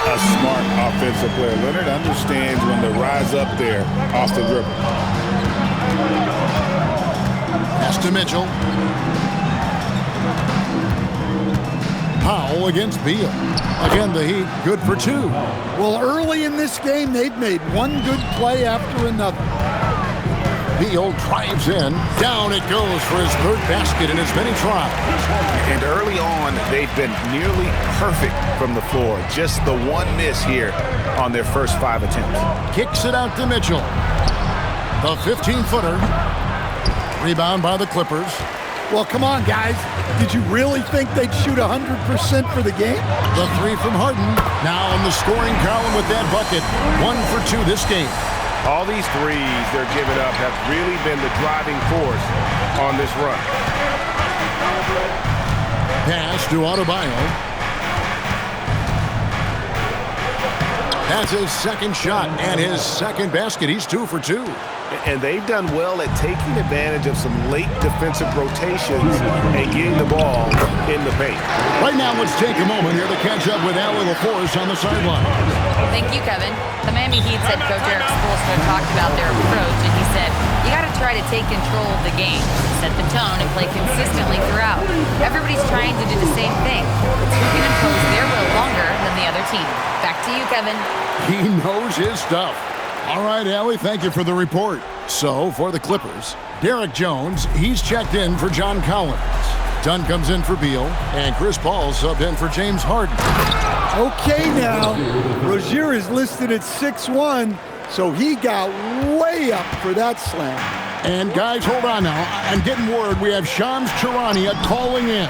a smart offensive player. Leonard understands when to rise up there off the dribble. Pass to Mitchell. Powell against Beal. Again, the Heat good for two. Well, early in this game, they've made one good play after another. Beal drives in. Down it goes for his third basket in as many tries. And early on, they've been nearly perfect from the floor. Just the one miss here on their first 5 attempts. Kicks it out to Mitchell. The 15-footer. Rebound by the Clippers. Well, come on, guys. Did you really think they'd shoot 100% for the game? The three from Harden. Now in the scoring column with that bucket. 1 for 2 this game. All these threes they're giving up have really been the driving force on this run. Pass to Adebayo. That's his second shot and his second basket. He's 2 for 2. And they've done well at taking advantage of some late defensive rotations and getting the ball in the paint. Right now, let's take a moment here to catch up with Allie LaForce on the sideline. Thank you, Kevin. The Miami Heat's head coach Eric Spoelstra talked about their approach, and he said, you got to try to take control of the game, set the tone, and play consistently throughout. Everybody's trying to do the same thing. It's who can impose their will longer than the other team. Back to you, Kevin. He knows his stuff. All right, Allie, thank you for the report. So, for the Clippers, Derek Jones, he's checked in for John Collins. Dunn comes in for Beal, and Chris Paul subbed in for James Harden. Okay, now, Rozier is listed at 6'1", so he got way up for that slam. And guys, hold on now. I'm getting word we have Shams Charania calling in.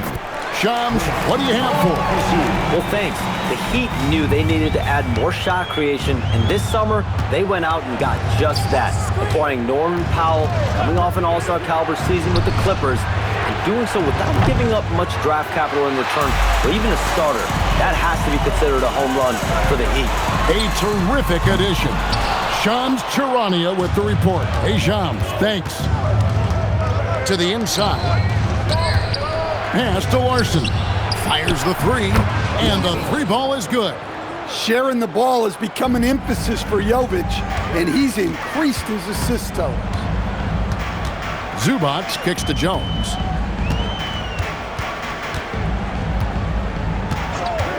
Shams, what do you have for us? Well, thanks. The Heat knew they needed to add more shot creation, and this summer, they went out and got just that, acquiring Norman Powell, coming off an all-star caliber season with the Clippers, and doing so without giving up much draft capital in return, or even a starter. That has to be considered a home run for the Heat. A terrific addition. Shams Charania with the report. Hey, Shams, thanks. To the inside. Pass to Larson. Fires the three, and the three ball is good. Sharing the ball has become an emphasis for Jovic, and he's increased his assist total. Zubac kicks to Jones.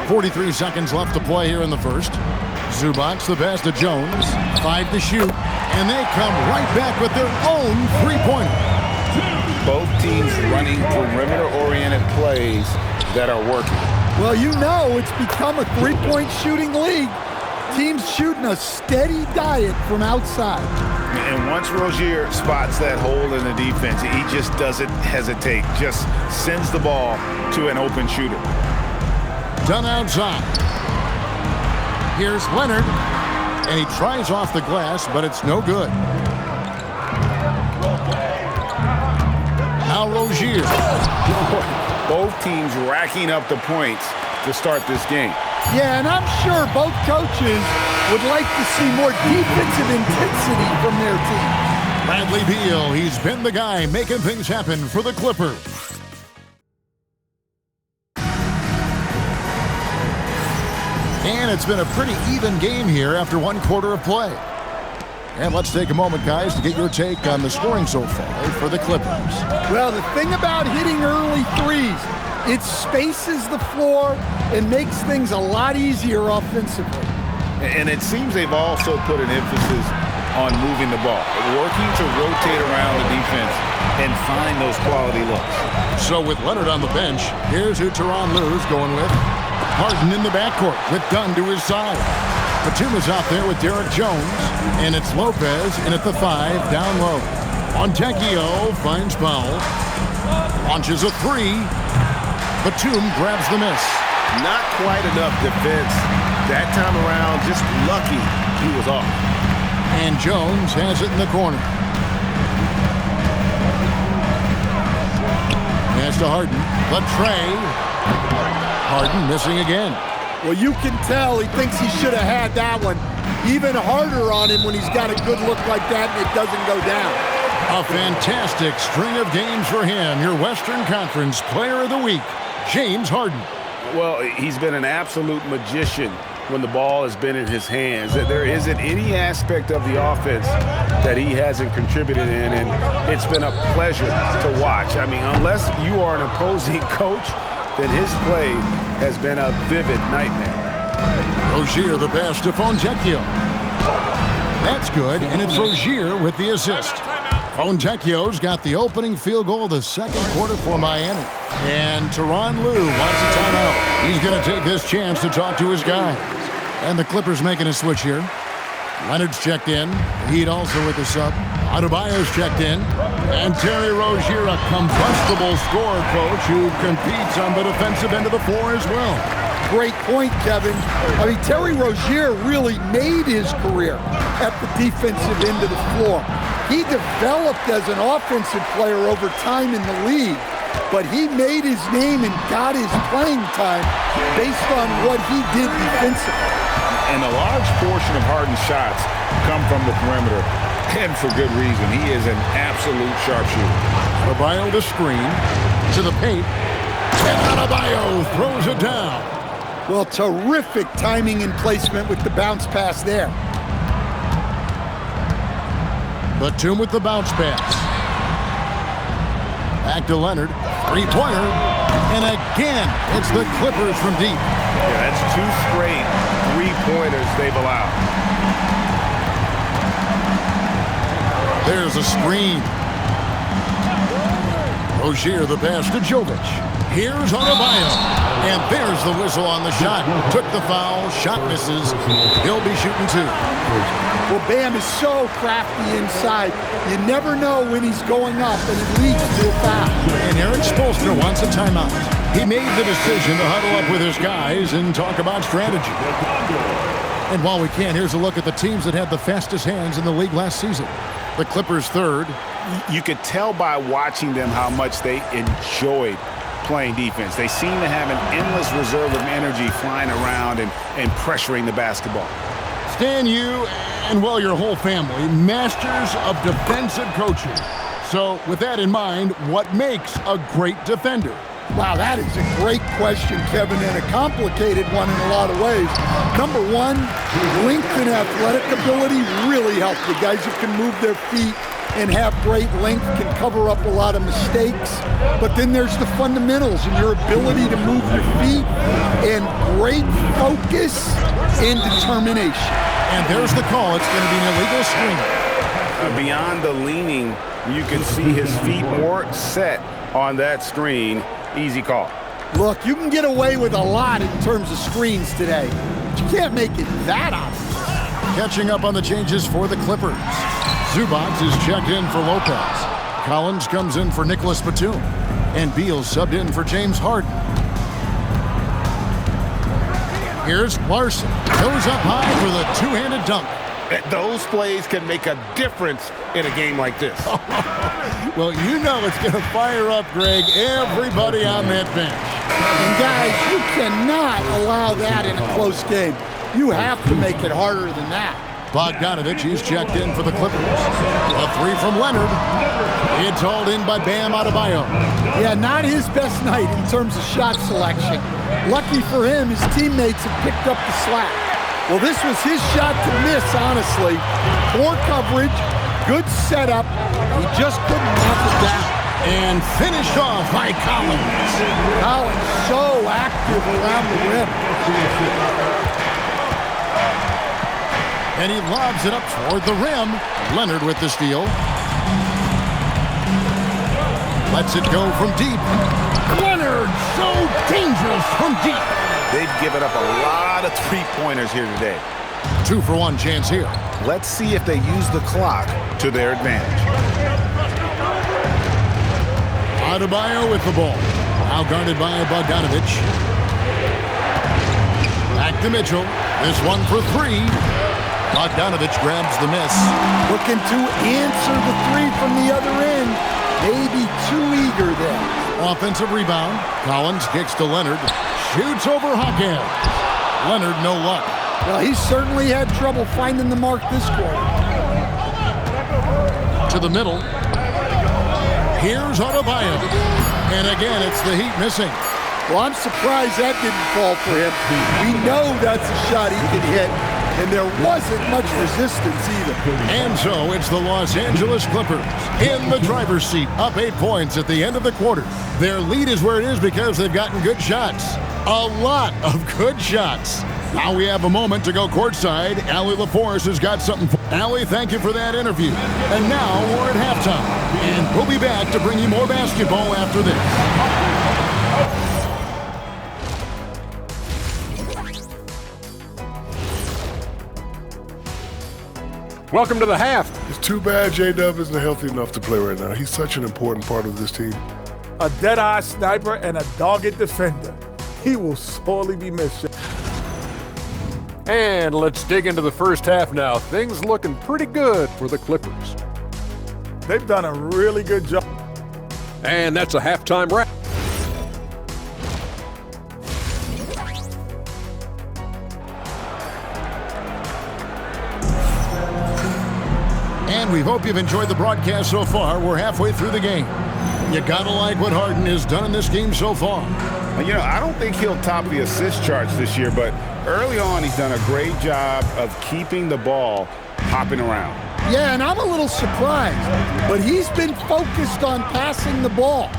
43 seconds left to play here in the first. Zubac the pass to Jones. 5 to shoot, and they come right back with their own three-pointer. Both teams running perimeter-oriented plays that are working. Well, you know it's become a three-point shooting league. Teams shooting a steady diet from outside. And once Rozier spots that hole in the defense, he just doesn't hesitate, just sends the ball to an open shooter. Done outside. Here's Leonard, and he tries off the glass, but it's no good. Now Rozier. Both teams racking up the points to start this game. Yeah, and I'm sure both coaches would like to see more defensive intensity from their team. Bradley Beal, he's been the guy making things happen for the Clippers. And it's been a pretty even game here after one quarter of play. And let's take a moment, guys, to get your take on the scoring so far for the Clippers. Well, the thing about hitting early threes, it spaces the floor and makes things a lot easier offensively. And it seems they've also put an emphasis on moving the ball, working to rotate around the defense and find those quality looks. So with Leonard on the bench, here's who Tyronn Lue's going with. Harden in the backcourt with Dunn to his side. Batum is out there with Derek Jones, and it's Lopez in at the 5 down low. Montecchio finds Powell, launches a three. Batum grabs the miss. Not quite enough defense that time around, just lucky he was off. And Jones has it in the corner. Pass to Harden, the tray. Harden missing again. Well, you can tell he thinks he should have had that one. Even harder on him when he's got a good look like that and it doesn't go down. A fantastic string of games for him. Your Western Conference Player of the Week, James Harden. Well, he's been an absolute magician when the ball has been in his hands. There isn't any aspect of the offense that he hasn't contributed in, and it's been a pleasure to watch. I mean, unless you are an opposing coach, then his play has been a vivid nightmare. Rozier the pass to Fontecchio. That's good, and it's Rozier with the assist. Fontecchio's got the opening field goal of the second quarter for Miami. And Tyronn Lue wants a timeout. He's going to take this chance to talk to his guys. And the Clippers making a switch here. Leonard's checked in. Heat also with the sub. Adebayo's checked in. And Terry Rozier, a combustible scorer, coach, who competes on the defensive end of the floor as well. Great point, Kevin. I mean, Terry Rozier really made his career at the defensive end of the floor. He developed as an offensive player over time in the league, but he made his name and got his playing time based on what he did defensively. And a large portion of Harden's shots come from the perimeter, and for good reason. He is an absolute sharpshooter. Adebayo the screen to the paint, and Adebayo throws it down. Well, terrific timing and placement with the bounce pass there. Batum with the bounce pass. Back to Leonard. Three-pointer. And again, it's the Clippers from deep. Yeah, that's 2 straight three-pointers they've allowed. There's a screen. Rozier the pass to Jovic. Here's Adebayo. And there's the whistle on the shot. Took the foul. Shot misses. He'll be shooting 2. Well, Bam is so crafty inside. You never know when he's going up, and it leads to a foul. And Eric Spoelstra wants a timeout. He made the decision to huddle up with his guys and talk about strategy. And while we can, here's a look at the teams that had the fastest hands in the league last season. The Clippers third. You could tell by watching them how much they enjoyed playing defense. They seem to have an endless reserve of energy flying around and pressuring the basketball. Stan, you and, well, your whole family, masters of defensive coaching. So with that in mind, what makes a great defender? Wow, that is a great question, Kevin, and a complicated one in a lot of ways. Number one, length and athletic ability really help. The guys who can move their feet and have great length can cover up a lot of mistakes. But then there's the fundamentals and your ability to move your feet and great focus and determination. And there's the call. It's going to be an illegal screen. Beyond the leaning, you can see his feet more set on that screen. Easy call. Look, you can get away with a lot in terms of screens today, but you can't make it that obvious. Catching up on the changes for the Clippers. Zubac is checked in for Lopez. Collins comes in for Nicholas Batum. And Beal subbed in for James Harden. Here's Larson. Goes up high for the two-handed dunk. Those plays can make a difference in a game like this. Well, you know it's going to fire up, Greg, everybody on that bench. And guys, you cannot allow that in a close game. You have to make it harder than that. Bogdanovich, he's checked in for the Clippers. A 3 from Leonard. It's hauled in by Bam Adebayo. Yeah, not his best night in terms of shot selection. Lucky for him, his teammates have picked up the slack. Well, this was his shot to miss, honestly. Poor coverage, good setup. He just couldn't knock it down. And finished off by Collins. Collins so active around the rim. And he lobs it up toward the rim. Leonard with the steal. Lets it go from deep. Leonard, so dangerous from deep. They've given up a lot of three-pointers here today. 2-for-1 chance here. Let's see if they use the clock to their advantage. Adebayo with the ball. Now guarded by Bogdanovich. Back to Mitchell. This one for 3. Bogdanovich grabs the miss. Looking to answer the 3 from the other end. Maybe too eager there. Offensive rebound. Collins kicks to Leonard. Shoots over Hawkins. Leonard, no luck. Well, he certainly had trouble finding the mark this quarter. To the middle. Here's Adebayo. And again, it's the Heat missing. Well, I'm surprised that didn't fall for him. We know that's a shot he can hit, and there wasn't much resistance either. And so it's the Los Angeles Clippers in the driver's seat, up 8 points at the end of the quarter. Their lead is where it is because they've gotten good shots. A lot of good shots. Now we have a moment to go courtside. Allie LaForce has got something for Allie, thank you for that interview. And now we're at halftime. And we'll be back to bring you more basketball after this. Welcome to the half. It's too bad J-Dub isn't healthy enough to play right now. He's such an important part of this team. A dead-eye sniper and a dogged defender. He will sorely be missed. And let's dig into the first half now. Things looking pretty good for the Clippers. They've done a really good job. And that's a halftime wrap. And we hope you've enjoyed the broadcast so far. We're halfway through the game. You gotta like what Harden has done in this game so far. You know, I don't think he'll top the assist charts this year, but early on he's done a great job of keeping the ball hopping around. Yeah, and I'm a little surprised, but he's been focused on passing the ball.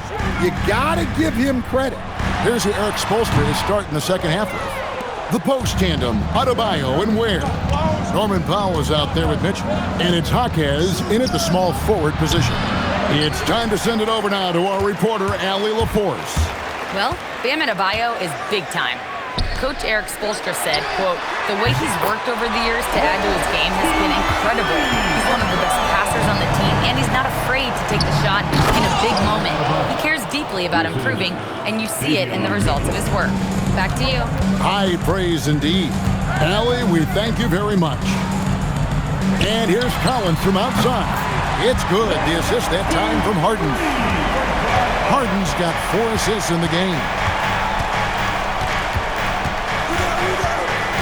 You gotta give him credit. Here's who Eric Spoelstra is starting the second half with. The post tandem, Adebayo and Ware. Norman Powell is out there with Mitchell. And it's Jaquez in at the small forward position. It's time to send it over now to our reporter, Allie LaForce. Well, Bam Adebayo is big time. Coach Eric Spoelstra said, quote, "The way he's worked over the years to add to his game has been incredible. He's one of the best passers on the team, and he's not afraid to take the shot in a big moment. He cares deeply about improving, and you see it in the results of his work." Back to you. High praise indeed. Allie, we thank you very much. And here's Collins from outside. It's good. The assist that time from Harden. Harden's got 4 assists in the game.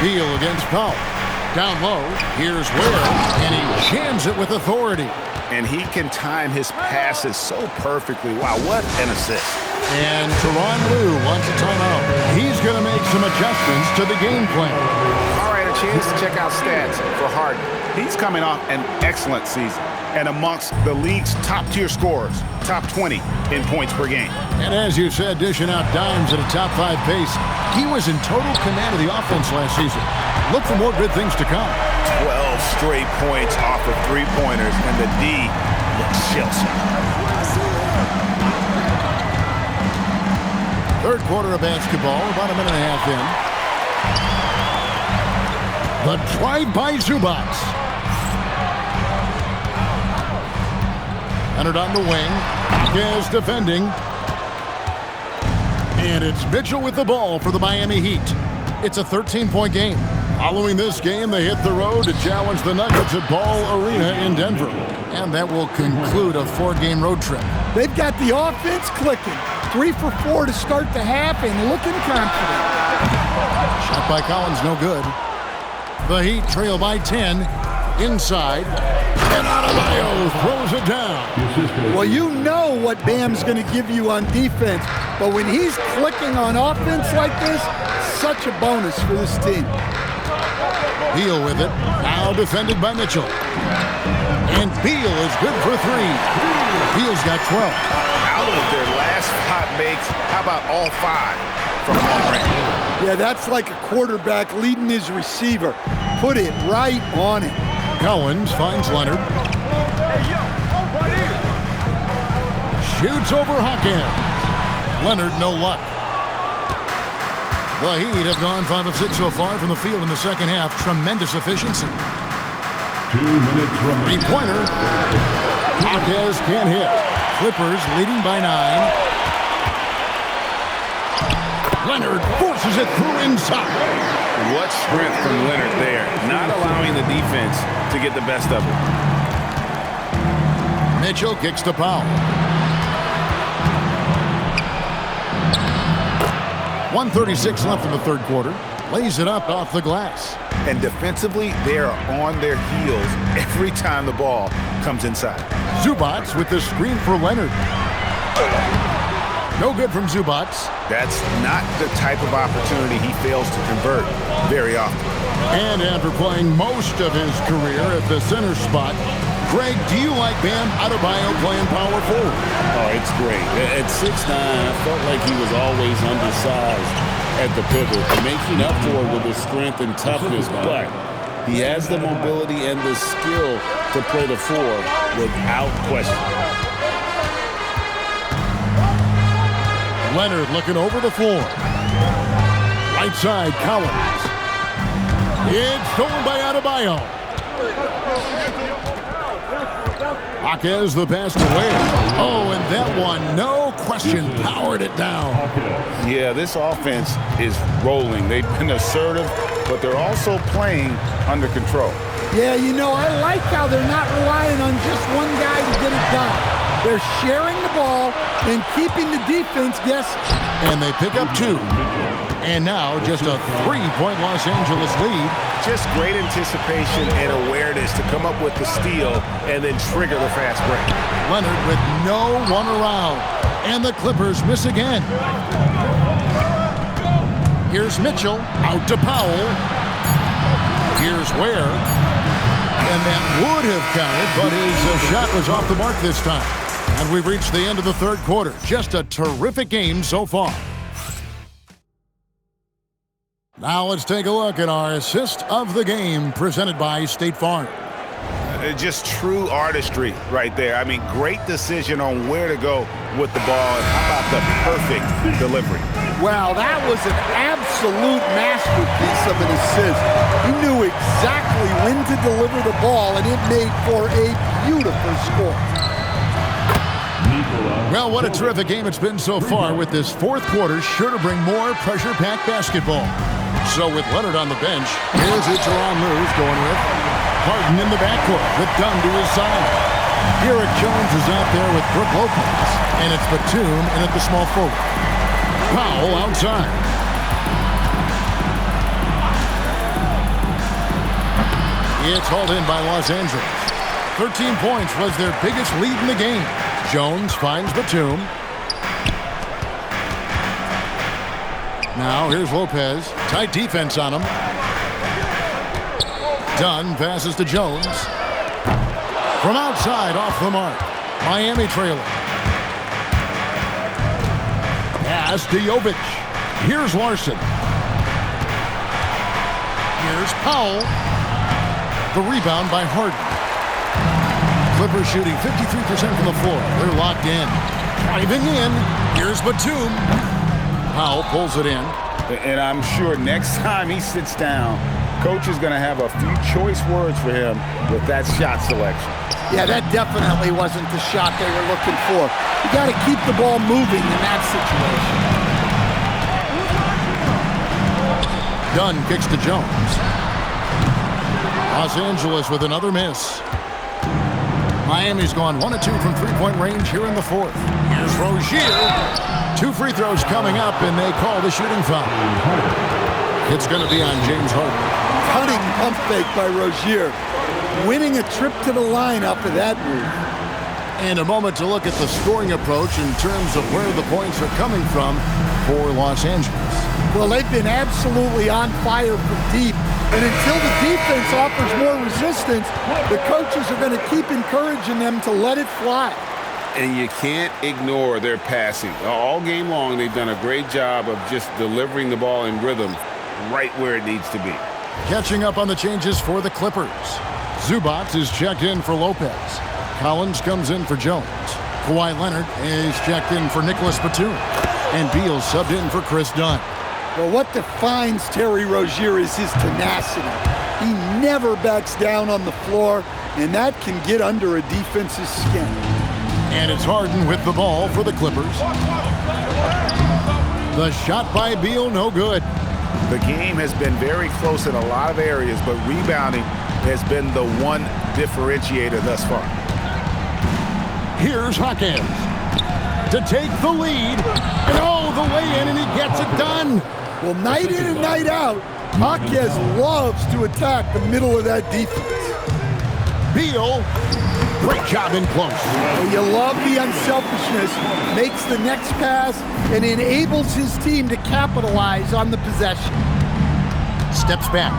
Beal against Powell. Down low, here's Ware, and he jams it with authority. And he can time his passes so perfectly. Wow, what an assist. And Tyronn Lue wants a timeout. He's going to make some adjustments to the game plan. All right, a chance to check out stats for Harden. He's coming off an excellent season and amongst the league's top-tier scorers, top 20 in points per game. And as you said, dishing out dimes at a top 5 pace, he was in total command of the offense last season. Look for more good things to come. 12 straight points off of three-pointers, and the D looks shell-shocked. Third quarter of basketball, about a minute and a half in. The drive by Zubac. Entered on the wing. Is defending. And it's Mitchell with the ball for the Miami Heat. It's a 13-point game. Following this game, they hit the road to challenge the Nuggets at Ball Arena in Denver. And that will conclude a 4-game road trip. They've got the offense clicking. 3 for 4 to start the half and looking confident. Shot by Collins, no good. The Heat trail by 10. Inside. And Adebayo throws it down. Well, you know what Bam's going to give you on defense, but when he's clicking on offense like this, such a bonus for this team. Beal with it. Now defended by Mitchell. And Beal is good for 3. Beal's got 12. Out of their last 5 makes, how about all 5 from long range? Yeah, that's like a quarterback leading his receiver. Put it right on it. Collins finds Leonard. Shoots over Hawkins. Leonard, no luck. The Heat have gone 5 of 6 so far from the field in the second half. Tremendous efficiency. 2 minutes remaining. 3-pointer. Hawkins can't hit. Clippers leading by 9. Leonard forces it through inside. What strength from Leonard there, not allowing the defense to get the best of it. Mitchell kicks to Powell. 1:36 left in the third quarter. Lays it up off the glass. And defensively, they are on their heels every time the ball comes inside. Zubac with the screen for Leonard. No good from Zubac. That's not the type of opportunity he fails to convert very often. And after playing most of his career at the center spot, Greg, do you like Bam Adebayo playing power forward? Oh, it's great. At 6'9", I felt like he was always undersized at the pivot, making up for it with his strength and toughness, but he has the mobility and the skill to play the 4 without question. Leonard looking over the floor. Right side, Collins. It's stolen by Adebayo. Jaquez the pass to Ware. Oh, and that one, no question, powered it down. Yeah, this offense is rolling. They've been assertive, but they're also playing under control. Yeah, you know, I like how they're not relying on just one guy to get it done. They're sharing the ball and keeping the defense guessing. And they pick up 2. And now just a 3-point Los Angeles lead. Just great anticipation and awareness to come up with the steal and then trigger the fast break. Leonard with no one around. And the Clippers miss again. Here's Mitchell out to Powell. Here's Ware. And that would have counted, but his shot was off the mark this time. And we've reached the end of the third quarter. Just a terrific game so far. Now let's take a look at our assist of the game presented by State Farm. Just true artistry right there. I mean, great decision on where to go with the ball. And how about the perfect delivery? Wow, that was an absolute masterpiece of an assist. He knew exactly when to deliver the ball, and it made for a beautiful score. Well, what a terrific game it's been so far, with this fourth quarter sure to bring more pressure-packed basketball. So with Leonard on the bench, here's who Tyronn Lue's going with. Harden in the backcourt with Dunn to his side. Derek Jones is out there with Brook Lopez. And it's Batum in at the small forward. Powell outside. It's hauled in by Los Angeles. 13 points was their biggest lead in the game. Jones finds Batum. Now here's Lopez. Tight defense on him. Dunn passes to Jones. From outside, off the mark. Miami trailing. Pass to Jovic. Here's Larson. Here's Powell. The rebound by Harden. Clippers shooting 53% from the floor. They're locked in. Driving in. Here's Batum. Powell pulls it in. And I'm sure next time he sits down, coach is going to have a few choice words for him with that shot selection. Yeah, that definitely wasn't the shot they were looking for. You got to keep the ball moving in that situation. Dunn kicks to Jones. Los Angeles with another miss. Miami's gone 1 of 2 from three-point range here in the fourth. Here's Rozier. 2 free throws coming up, and they call the shooting foul. It's going to be on James Harden. Cutting pump fake by Rozier. Winning a trip to the line after that move. And a moment to look at the scoring approach in terms of where the points are coming from for Los Angeles. Well, they've been absolutely on fire from deep. And until the defense offers more resistance, the coaches are going to keep encouraging them to let it fly. And you can't ignore their passing. All game long, they've done a great job of just delivering the ball in rhythm right where it needs to be. Catching up on the changes for the Clippers. Zubac is checked in for Lopez. Collins comes in for Jones. Kawhi Leonard is checked in for Nicholas Batum. And Beal subbed in for Chris Dunn. Well, what defines Terry Rozier is his tenacity. He never backs down on the floor, and that can get under a defense's skin. And it's Harden with the ball for the Clippers. The shot by Beal, no good. The game has been very close in a lot of areas, but rebounding has been the one differentiator thus far. Here's Jaquez to take the lead. And oh, the way in, and he gets it done. Well, night in and night out, Jaquez loves to attack the middle of that defense. Beal Great job in close. Well, you love the unselfishness, makes the next pass, and enables his team to capitalize on the possession. Steps back.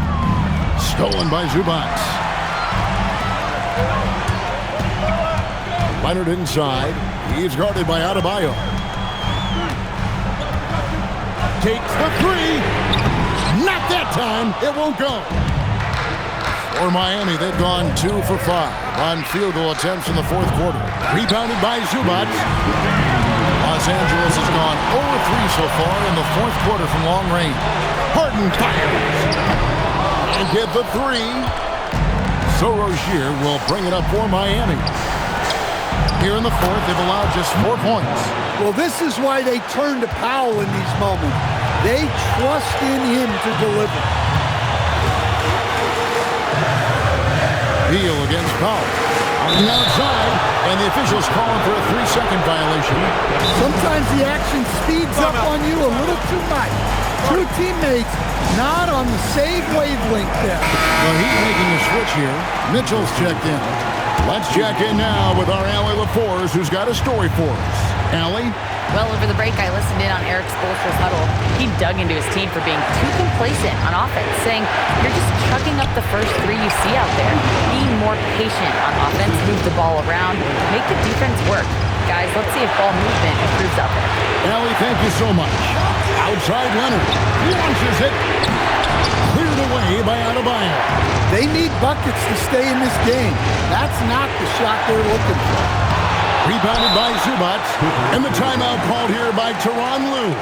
Stolen by Zubac. Leonard inside. He's guarded by Adebayo. Takes the three. Not that time. It won't go. For Miami, they've gone 2 for 5 on field goal attempts in the fourth quarter. Rebounded by Zubac. Los Angeles has gone 0-3 so far in the fourth quarter from long range. Harden fires. And get the three. So Rozier will bring it up for Miami. Here in the fourth, they've allowed just 4 points. Well, this is why they turn to Powell in these moments. They trust in him to deliver. Beal against Powell. On the outside, and the officials calling for a 3-second violation. Sometimes the action speeds up on you a little too much. Two teammates not on the same wavelength there. The Heat making a switch here. Mitchell's checked in. Let's check in now with our Allie LaForce, who's got a story for us. Allie? Well, over the break, I listened in on Eric Spoelstra's huddle. He dug into his team for being too complacent on offense, saying, you're just chucking up the first 3 you see out there. Being more patient on offense, move the ball around, make the defense work. Guys, let's see if ball movement improves out there. Allie, thank you so much. Outside Leonard. Launches it. Cleared away by Adebayo. They need buckets to stay in this game. That's not the shot they're looking for. Rebounded by Zubac, and the timeout called here by Tyronn Lue.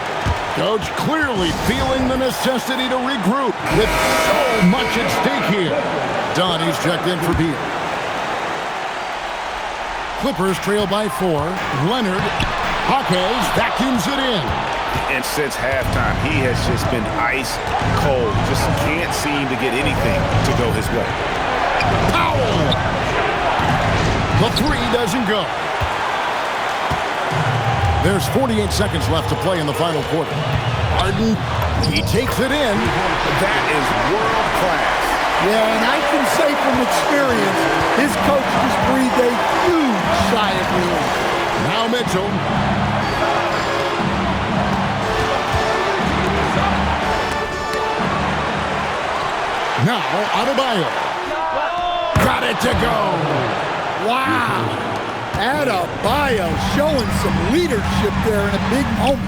Coach clearly feeling the necessity to regroup with so much at stake here. Donnie's checked in for Beal. Clippers trail by 4. Leonard, Hawkes vacuums it in. And since halftime, he has just been ice cold. Just can't seem to get anything to go his way. Powell! The three doesn't go. There's 48 seconds left to play in the final quarter. Harden, he takes it in. That is world class. Yeah, and I can say from experience, his coach just breathed a huge sigh of relief. Now Mitchell. Now Adebayo. Got it to go. Wow. Adebayo showing some leadership there in a big moment.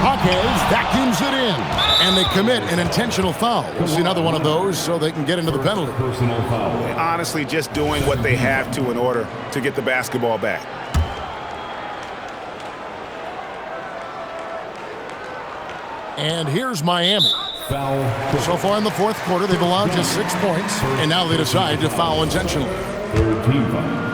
Hawkes vacuums it in, and they commit an intentional foul. We'll see another one of those so they can get into the penalty. Personal foul. Honestly, just doing what they have to in order to get the basketball back. And here's Miami. Foul. So far in the fourth quarter, they've allowed just 6 points, and now they decide to foul intentionally. Third team foul.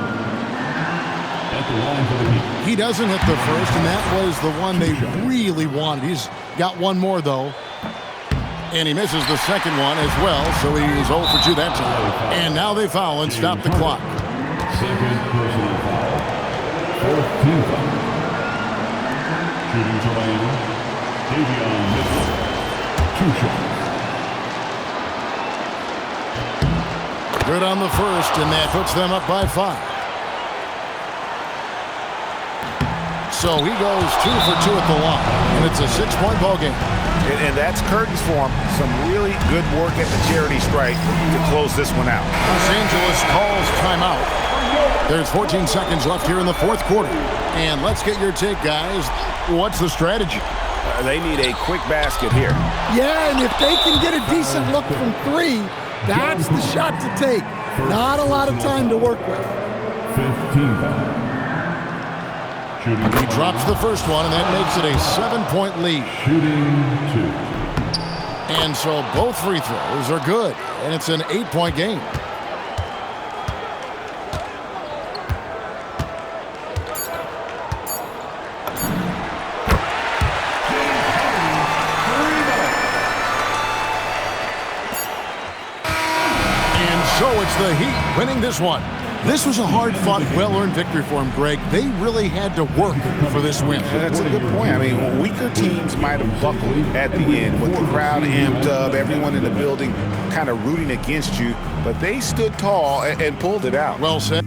At the line for the Heat. He doesn't hit the first, and that was the one they really wanted. He's got one more, though. And he misses the second one as well, so he's 0 for 2 that time. And now they foul and stop the clock. Second personal foul. Fourth team foul. Shooting to Miami. Davion Mitchell. 2 shots. Good on the first, and that puts them up by 5. So he goes 2 for 2 at the line, and it's a 6-point ball game. And that's curtains for him. Some really good work at the charity stripe to close this one out. Los Angeles calls timeout. There's 14 seconds left here in the fourth quarter. And let's get your take, guys. What's the strategy? They need a quick basket here. Yeah, and if they can get a decent look from 3, that's the shot to take. Not a lot of time to work with. 15 foul. He drops the first one, and that makes it a 7-point lead. Shooting 2. And so both free throws are good, and it's an 8-point game. And so it's the Heat winning this one. This was a hard-fought, well-earned victory for him, Greg. They really had to work for this win. That's a good point. I mean, weaker teams might have buckled at the end with the crowd amped up, everyone in the building kind of rooting against you, but they stood tall and pulled it out. Well said.